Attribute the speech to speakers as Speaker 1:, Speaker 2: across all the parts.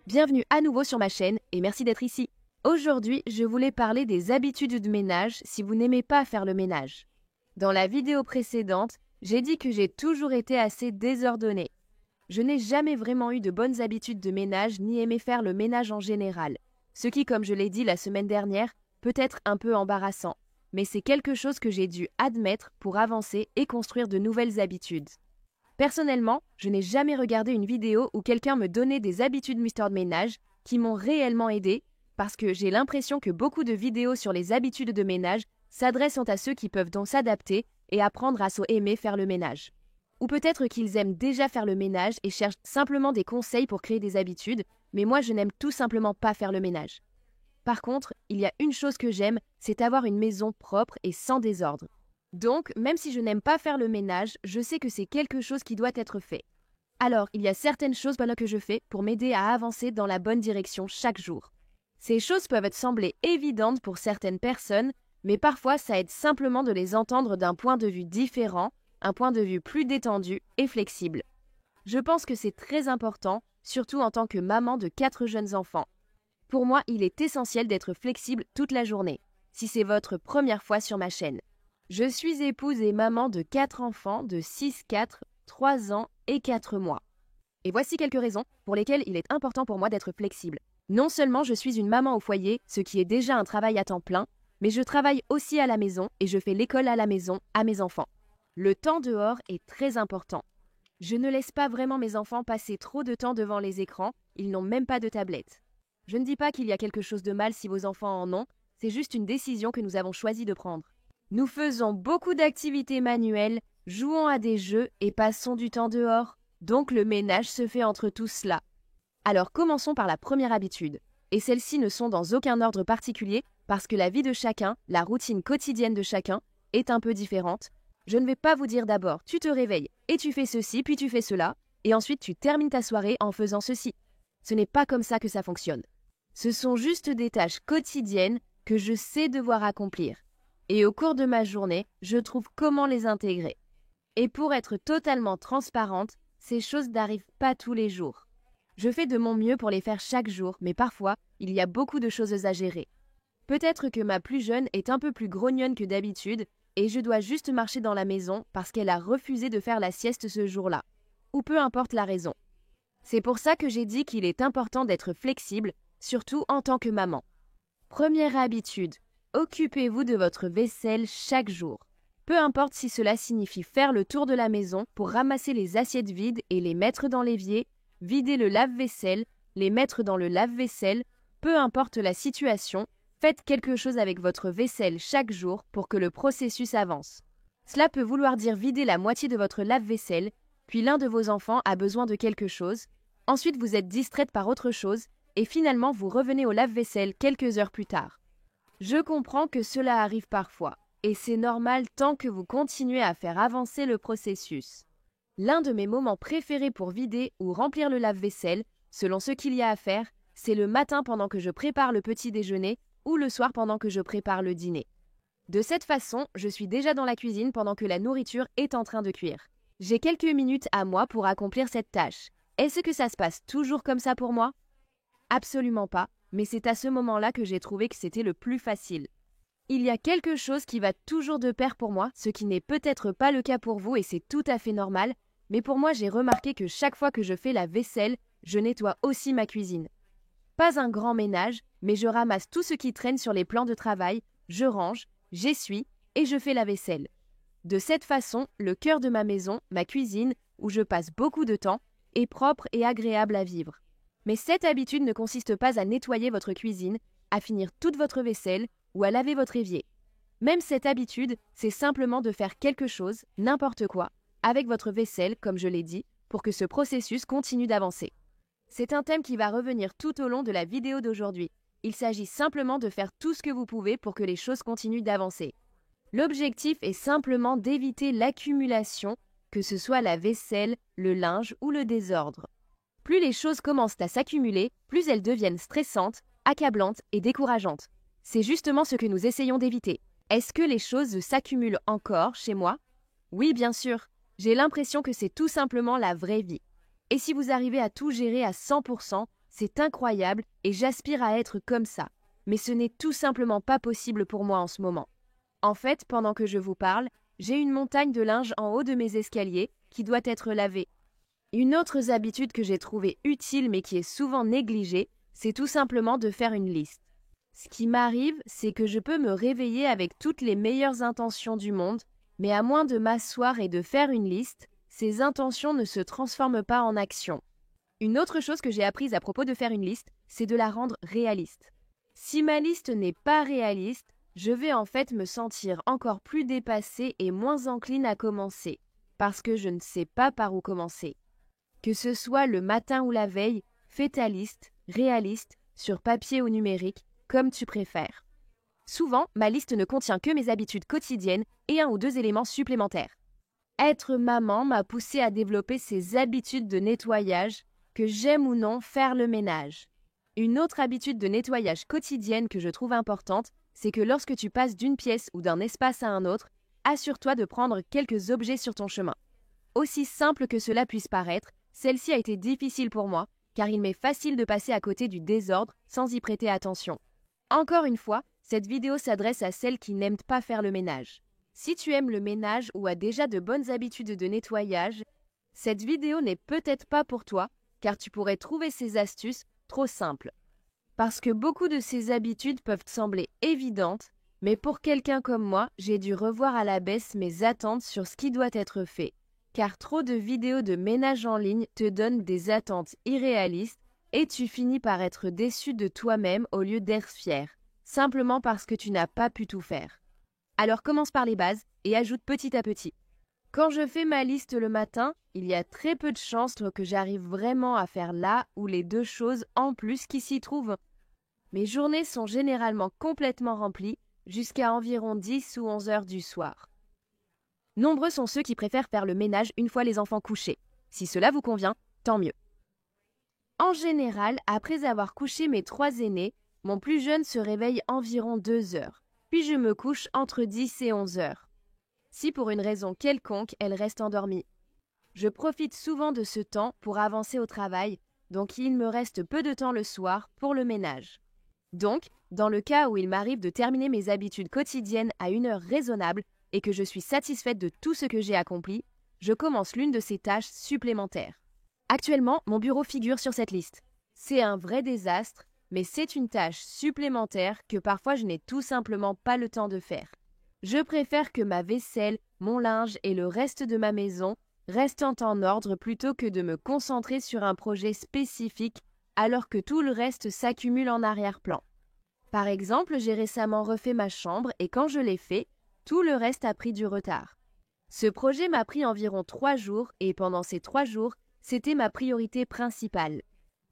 Speaker 1: Bienvenue à nouveau sur ma chaîne et merci d'être ici. Aujourd'hui, je voulais parler des habitudes de ménage si vous n'aimez pas faire le ménage. Dans la vidéo précédente, j'ai dit que j'ai toujours été assez désordonnée. Je n'ai jamais vraiment eu de bonnes habitudes de ménage ni aimé faire le ménage en général. Ce qui, comme je l'ai dit la semaine dernière, peut être un peu embarrassant. Mais c'est quelque chose que j'ai dû admettre pour avancer et construire de nouvelles habitudes. Personnellement, je n'ai jamais regardé une vidéo où quelqu'un me donnait des habitudes de ménage qui m'ont réellement aidé parce que j'ai l'impression que beaucoup de vidéos sur les habitudes de ménage s'adressent à ceux qui peuvent donc s'adapter et apprendre à aimer faire le ménage. Ou peut-être qu'ils aiment déjà faire le ménage et cherchent simplement des conseils pour créer des habitudes, mais moi je n'aime tout simplement pas faire le ménage. Par contre, il y a une chose que j'aime, c'est avoir une maison propre et sans désordre. Donc, même si je n'aime pas faire le ménage, je sais que c'est quelque chose qui doit être fait. Alors, il y a certaines choses que je fais pour m'aider à avancer dans la bonne direction chaque jour. Ces choses peuvent sembler évidentes pour certaines personnes, mais parfois ça aide simplement de les entendre d'un point de vue différent, un point de vue plus détendu et flexible. Je pense que c'est très important, surtout en tant que maman de 4 jeunes enfants. Pour moi, il est essentiel d'être flexible toute la journée, si c'est votre première fois sur ma chaîne. Je suis épouse et maman de 4 enfants de 6, 4, 3 ans et 4 mois. Et voici quelques raisons pour lesquelles il est important pour moi d'être flexible. Non seulement je suis une maman au foyer, ce qui est déjà un travail à temps plein, mais je travaille aussi à la maison et je fais l'école à la maison à mes enfants. Le temps dehors est très important. Je ne laisse pas vraiment mes enfants passer trop de temps devant les écrans, ils n'ont même pas de tablette. Je ne dis pas qu'il y a quelque chose de mal si vos enfants en ont, c'est juste une décision que nous avons choisi de prendre. Nous faisons beaucoup d'activités manuelles, jouons à des jeux et passons du temps dehors, donc le ménage se fait entre tout cela. Alors commençons par la première habitude, et celles-ci ne sont dans aucun ordre particulier parce que la vie de chacun, la routine quotidienne de chacun, est un peu différente. Je ne vais pas vous dire d'abord tu te réveilles et tu fais ceci puis tu fais cela, et ensuite tu termines ta soirée en faisant ceci. Ce n'est pas comme ça que ça fonctionne. Ce sont juste des tâches quotidiennes que je sais devoir accomplir. Et au cours de ma journée, je trouve comment les intégrer. Et pour être totalement transparente, ces choses n'arrivent pas tous les jours. Je fais de mon mieux pour les faire chaque jour, mais parfois, il y a beaucoup de choses à gérer. Peut-être que ma plus jeune est un peu plus grognonne que d'habitude, et je dois juste marcher dans la maison parce qu'elle a refusé de faire la sieste ce jour-là. Ou peu importe la raison. C'est pour ça que j'ai dit qu'il est important d'être flexible, surtout en tant que maman. Première habitude. Occupez-vous de votre vaisselle chaque jour. Peu importe si cela signifie faire le tour de la maison pour ramasser les assiettes vides et les mettre dans l'évier, vider le lave-vaisselle, les mettre dans le lave-vaisselle, peu importe la situation, faites quelque chose avec votre vaisselle chaque jour pour que le processus avance. Cela peut vouloir dire vider la moitié de votre lave-vaisselle, puis l'un de vos enfants a besoin de quelque chose, ensuite vous êtes distraite par autre chose, et finalement vous revenez au lave-vaisselle quelques heures plus tard. Je comprends que cela arrive parfois, et c'est normal tant que vous continuez à faire avancer le processus. L'un de mes moments préférés pour vider ou remplir le lave-vaisselle, selon ce qu'il y a à faire, c'est le matin pendant que je prépare le petit déjeuner ou le soir pendant que je prépare le dîner. De cette façon, je suis déjà dans la cuisine pendant que la nourriture est en train de cuire. J'ai quelques minutes à moi pour accomplir cette tâche. Est-ce que ça se passe toujours comme ça pour moi? Absolument pas. Mais c'est à ce moment-là que j'ai trouvé que c'était le plus facile. Il y a quelque chose qui va toujours de pair pour moi, ce qui n'est peut-être pas le cas pour vous et c'est tout à fait normal, mais pour moi j'ai remarqué que chaque fois que je fais la vaisselle, je nettoie aussi ma cuisine. Pas un grand ménage, mais je ramasse tout ce qui traîne sur les plans de travail, je range, j'essuie et je fais la vaisselle. De cette façon, le cœur de ma maison, ma cuisine, où je passe beaucoup de temps, est propre et agréable à vivre. Mais cette habitude ne consiste pas à nettoyer votre cuisine, à finir toute votre vaisselle ou à laver votre évier. Même cette habitude, c'est simplement de faire quelque chose, n'importe quoi, avec votre vaisselle, comme je l'ai dit, pour que ce processus continue d'avancer. C'est un thème qui va revenir tout au long de la vidéo d'aujourd'hui. Il s'agit simplement de faire tout ce que vous pouvez pour que les choses continuent d'avancer. L'objectif est simplement d'éviter l'accumulation, que ce soit la vaisselle, le linge ou le désordre. Plus les choses commencent à s'accumuler, plus elles deviennent stressantes, accablantes et décourageantes. C'est justement ce que nous essayons d'éviter. Est-ce que les choses s'accumulent encore chez moi? Oui, bien sûr. J'ai l'impression que c'est tout simplement la vraie vie. Et si vous arrivez à tout gérer à 100%, c'est incroyable et j'aspire à être comme ça. Mais ce n'est tout simplement pas possible pour moi en ce moment. En fait, pendant que je vous parle, j'ai une montagne de linge en haut de mes escaliers qui doit être lavée. Une autre habitude que j'ai trouvée utile mais qui est souvent négligée, c'est tout simplement de faire une liste. Ce qui m'arrive, c'est que je peux me réveiller avec toutes les meilleures intentions du monde, mais à moins de m'asseoir et de faire une liste, ces intentions ne se transforment pas en action. Une autre chose que j'ai apprise à propos de faire une liste, c'est de la rendre réaliste. Si ma liste n'est pas réaliste, je vais en fait me sentir encore plus dépassée et moins encline à commencer, parce que je ne sais pas par où commencer. Que ce soit le matin ou la veille, fais ta liste, réaliste, sur papier ou numérique, comme tu préfères. Souvent, ma liste ne contient que mes habitudes quotidiennes et 1 ou 2 éléments supplémentaires. Être maman m'a poussée à développer ces habitudes de nettoyage, que j'aime ou non faire le ménage. Une autre habitude de nettoyage quotidienne que je trouve importante, c'est que lorsque tu passes d'une pièce ou d'un espace à un autre, assure-toi de prendre quelques objets sur ton chemin. Aussi simple que cela puisse paraître, celle-ci a été difficile pour moi, car il m'est facile de passer à côté du désordre sans y prêter attention. Encore une fois, cette vidéo s'adresse à celles qui n'aiment pas faire le ménage. Si tu aimes le ménage ou as déjà de bonnes habitudes de nettoyage, cette vidéo n'est peut-être pas pour toi, car tu pourrais trouver ces astuces trop simples. Parce que beaucoup de ces habitudes peuvent sembler évidentes, mais pour quelqu'un comme moi, j'ai dû revoir à la baisse mes attentes sur ce qui doit être fait. Car trop de vidéos de ménage en ligne te donnent des attentes irréalistes et tu finis par être déçu de toi-même au lieu d'être fier, simplement parce que tu n'as pas pu tout faire. Alors commence par les bases et ajoute petit à petit. Quand je fais ma liste le matin, il y a très peu de chances que j'arrive vraiment à faire là ou les 2 choses en plus qui s'y trouvent. Mes journées sont généralement complètement remplies jusqu'à environ 10 ou 11 heures du soir. Nombreux sont ceux qui préfèrent faire le ménage une fois les enfants couchés. Si cela vous convient, tant mieux. En général, après avoir couché mes 3 aînés, mon plus jeune se réveille environ 2 heures, puis je me couche entre 10 et 11 heures. Si pour une raison quelconque, elle reste endormie. Je profite souvent de ce temps pour avancer au travail, donc il me reste peu de temps le soir pour le ménage. Donc, dans le cas où il m'arrive de terminer mes habitudes quotidiennes à une heure raisonnable et que je suis satisfaite de tout ce que j'ai accompli, je commence l'une de ces tâches supplémentaires. Actuellement, mon bureau figure sur cette liste. C'est un vrai désastre, mais c'est une tâche supplémentaire que parfois je n'ai tout simplement pas le temps de faire. Je préfère que ma vaisselle, mon linge et le reste de ma maison restent en ordre plutôt que de me concentrer sur un projet spécifique alors que tout le reste s'accumule en arrière-plan. Par exemple, j'ai récemment refait ma chambre et quand je l'ai fait, tout le reste a pris du retard. Ce projet m'a pris environ 3 jours et pendant ces 3 jours, c'était ma priorité principale.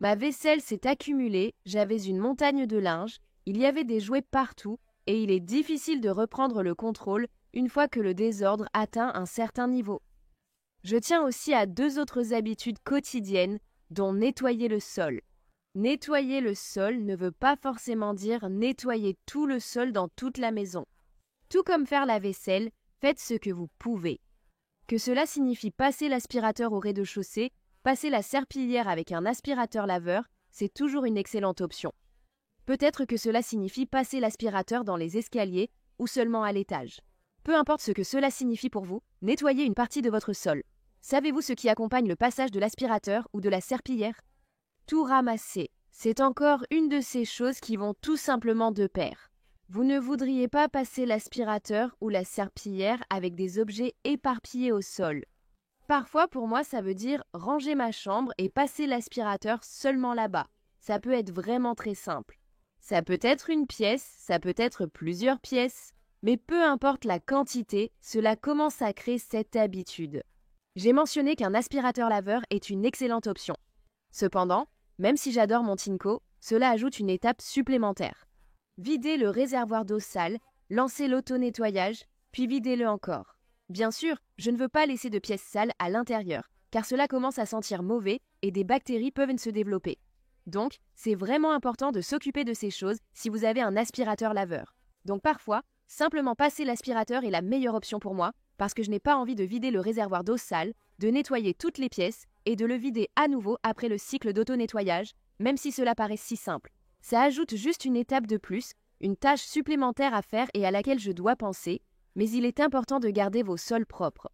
Speaker 1: Ma vaisselle s'est accumulée, j'avais une montagne de linge, il y avait des jouets partout et il est difficile de reprendre le contrôle une fois que le désordre atteint un certain niveau. Je tiens aussi à 2 autres habitudes quotidiennes, dont nettoyer le sol. Nettoyer le sol ne veut pas forcément dire nettoyer tout le sol dans toute la maison. Tout comme faire la vaisselle, faites ce que vous pouvez. Que cela signifie passer l'aspirateur au rez-de-chaussée, passer la serpillière avec un aspirateur laveur, c'est toujours une excellente option. Peut-être que cela signifie passer l'aspirateur dans les escaliers ou seulement à l'étage. Peu importe ce que cela signifie pour vous, nettoyez une partie de votre sol. Savez-vous ce qui accompagne le passage de l'aspirateur ou de la serpillière ? Tout ramasser. C'est encore une de ces choses qui vont tout simplement de pair. Vous ne voudriez pas passer l'aspirateur ou la serpillière avec des objets éparpillés au sol. Parfois, pour moi, ça veut dire ranger ma chambre et passer l'aspirateur seulement là-bas. Ça peut être vraiment très simple. Ça peut être une pièce, ça peut être plusieurs pièces, mais peu importe la quantité, cela commence à créer cette habitude. J'ai mentionné qu'un aspirateur laveur est une excellente option. Cependant, même si j'adore mon Tinko, cela ajoute une étape supplémentaire. Videz le réservoir d'eau sale, lancez l'auto-nettoyage, puis videz-le encore. Bien sûr, je ne veux pas laisser de pièces sales à l'intérieur, car cela commence à sentir mauvais et des bactéries peuvent se développer. Donc, c'est vraiment important de s'occuper de ces choses si vous avez un aspirateur laveur. Donc parfois, simplement passer l'aspirateur est la meilleure option pour moi, parce que je n'ai pas envie de vider le réservoir d'eau sale, de nettoyer toutes les pièces et de le vider à nouveau après le cycle d'auto-nettoyage, même si cela paraît si simple. Ça ajoute juste une étape de plus, une tâche supplémentaire à faire et à laquelle je dois penser, mais il est important de garder vos sols propres.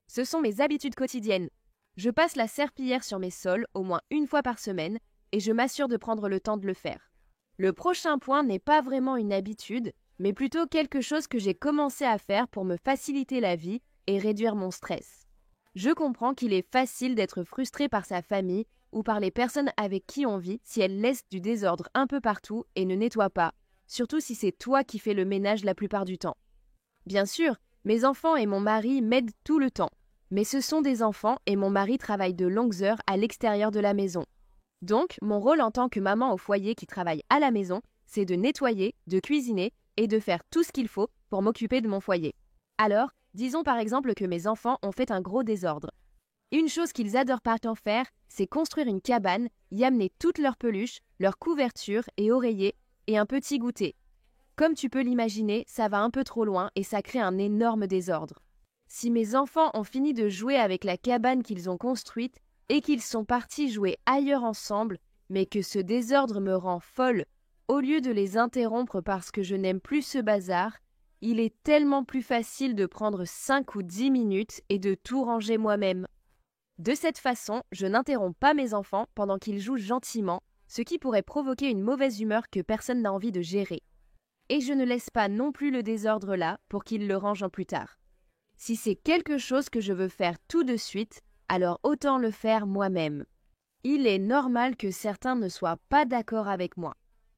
Speaker 1: Ce sont mes habitudes quotidiennes. Je passe la serpillière sur mes sols au moins une fois par semaine et je m'assure de prendre le temps de le faire. Le prochain point n'est pas vraiment une habitude, mais plutôt quelque chose que j'ai commencé à faire pour me faciliter la vie et réduire mon stress. Je comprends qu'il est facile d'être frustré par sa famille ou par les personnes avec qui on vit si elles laissent du désordre un peu partout et ne nettoient pas, surtout si c'est toi qui fais le ménage la plupart du temps. Bien sûr, mes enfants et mon mari m'aident tout le temps, mais ce sont des enfants et mon mari travaille de longues heures à l'extérieur de la maison. Donc, mon rôle en tant que maman au foyer qui travaille à la maison, c'est de nettoyer, de cuisiner et de faire tout ce qu'il faut pour m'occuper de mon foyer. Alors, disons par exemple que mes enfants ont fait un gros désordre. Une chose qu'ils adorent pas tant faire, c'est construire une cabane, y amener toutes leurs peluches, leurs couvertures et oreillers et un petit goûter. Comme tu peux l'imaginer, ça va un peu trop loin et ça crée un énorme désordre. Si mes enfants ont fini de jouer avec la cabane qu'ils ont construite et qu'ils sont partis jouer ailleurs ensemble, mais que ce désordre me rend folle, au lieu de les interrompre parce que je n'aime plus ce bazar, il est tellement plus facile de prendre 5 ou 10 minutes et de tout ranger moi-même. De cette façon, je n'interromps pas mes enfants pendant qu'ils jouent gentiment, ce qui pourrait provoquer une mauvaise humeur que personne n'a envie de gérer. Et je ne laisse pas non plus le désordre là pour qu'ils le rangent plus tard. Si c'est quelque chose que je veux faire tout de suite, alors autant le faire moi-même. Il est normal que certains ne soient pas d'accord avec moi.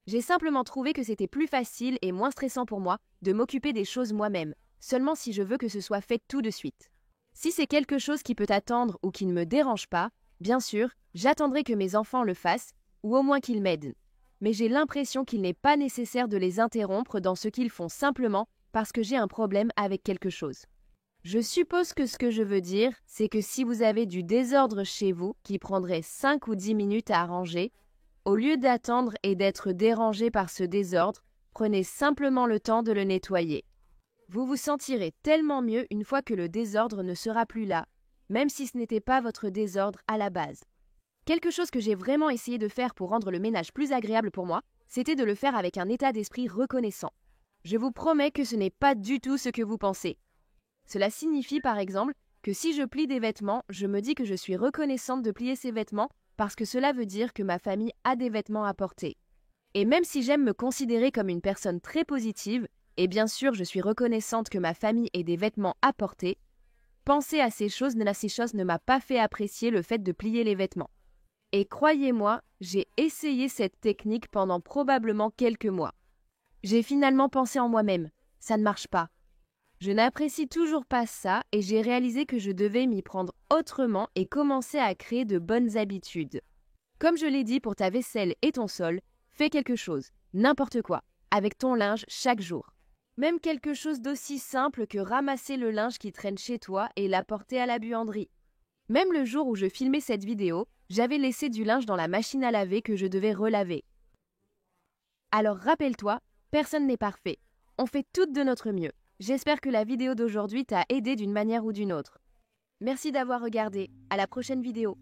Speaker 1: J'ai simplement trouvé que c'était plus facile et moins stressant pour moi de m'occuper des choses moi-même, seulement si je veux que ce soit fait tout de suite. Si c'est quelque chose qui peut attendre ou qui ne me dérange pas, bien sûr, j'attendrai que mes enfants le fassent, ou au moins qu'ils m'aident. Mais j'ai l'impression qu'il n'est pas nécessaire de les interrompre dans ce qu'ils font simplement parce que j'ai un problème avec quelque chose. Je suppose que ce que je veux dire, c'est que si vous avez du désordre chez vous qui prendrait 5 ou 10 minutes à arranger, au lieu d'attendre et d'être dérangé par ce désordre, prenez simplement le temps de le nettoyer. Vous vous sentirez tellement mieux une fois que le désordre ne sera plus là, même si ce n'était pas votre désordre à la base. Quelque chose que j'ai vraiment essayé de faire pour rendre le ménage plus agréable pour moi, c'était de le faire avec un état d'esprit reconnaissant. Je vous promets que ce n'est pas du tout ce que vous pensez. Cela signifie par exemple que si je plie des vêtements, je me dis que je suis reconnaissante de plier ces vêtements parce que cela veut dire que ma famille a des vêtements à porter. Et même si j'aime me considérer comme une personne très positive, et bien sûr je suis reconnaissante que ma famille ait des vêtements à porter, penser à ces choses ne m'a pas fait apprécier le fait de plier les vêtements. Et croyez-moi, j'ai essayé cette technique pendant probablement quelques mois. J'ai finalement pensé en moi-même, ça ne marche pas. Je n'apprécie toujours pas ça et j'ai réalisé que je devais m'y prendre autrement et commencer à créer de bonnes habitudes. Comme je l'ai dit pour ta vaisselle et ton sol, fais quelque chose, n'importe quoi, avec ton linge chaque jour. Même quelque chose d'aussi simple que ramasser le linge qui traîne chez toi et l'apporter à la buanderie. Même le jour où je filmais cette vidéo, j'avais laissé du linge dans la machine à laver que je devais relaver. Alors rappelle-toi, personne n'est parfait. On fait tout de notre mieux. J'espère que la vidéo d'aujourd'hui t'a aidé d'une manière ou d'une autre. Merci d'avoir regardé. À la prochaine vidéo.